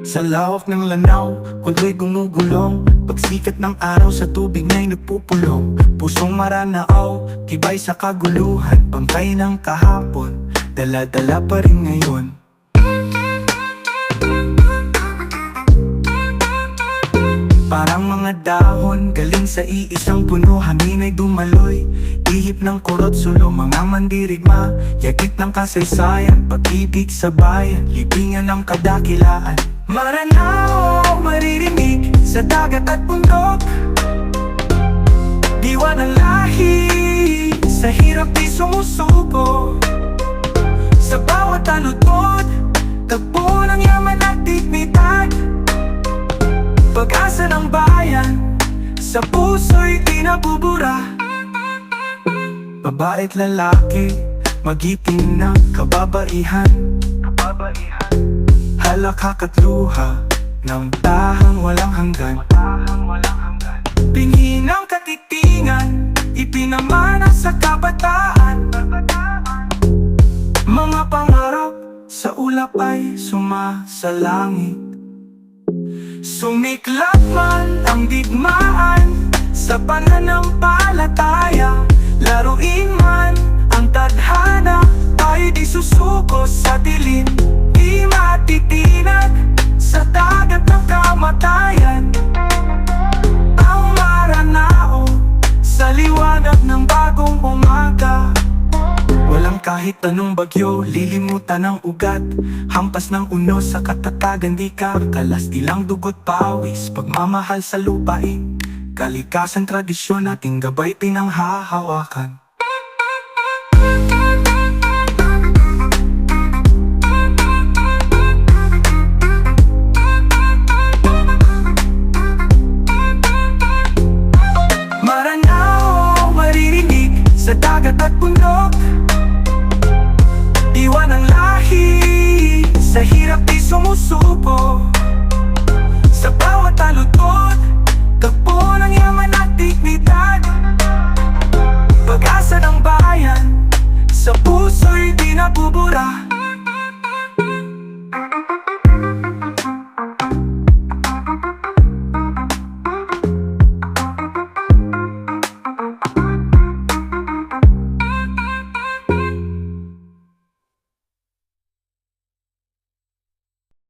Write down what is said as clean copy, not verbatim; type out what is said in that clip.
Sa lawak ng lanaw, kulay gumugulong. Pagsikat ng araw sa tubig na'y nagpupulong. Pusong maranaaw, tibay sa kaguluhan. Bangkay ng kahapon, dala-dala pa rin ngayon. Parang mga dahon, galing sa iisang puno. Hangin ay dumaloy, ihip ng kurot sulo. Mga mandirigma, yakit ng kasaysayan. Pag-ibig sa bayan, libingan ng kadakilaan. Maranao, maririnig sa dagat at bundok. Diwa ng lahi, sa hirap di sumusuko. Sa bawat taludtod, tagpo ng yaman at dignidad. Pag-asa ng bayan, sa puso'y di nabubura. Babae't lalaki, mag-ipin ng kababaihan. Halakak at luha ng tahang walang hanggan. Binhi ng katitingan, ipinamana sa kabataan. Mga pangarap sa ulap ay sumasalangit. Sumiklap man ang digmaan sa pananampalataya. Laruin man ang tadhana, tayo di susuko sa dilim. Di matitinag sa dagat ng kamatayan. Ang Maranao sa liwanag ng bagong umaga. Walang kahit anong bagyo, lilimutan ng ugat. Hampas ng unos sa katatagan, di ka kalas, di lang dugot pawis. Pagmamahal sa lupain, kalikasan, tradisyon, ating gabay pinanghahawakan. Maranao, maririnig sa dagat at bundok. Diwa ng lahi, sa hirap di sumusuko. Sa bawat taludtod, tagpo ng yaman at dignidad. Pag-asa ng bayan, sa puso'y di nabubura.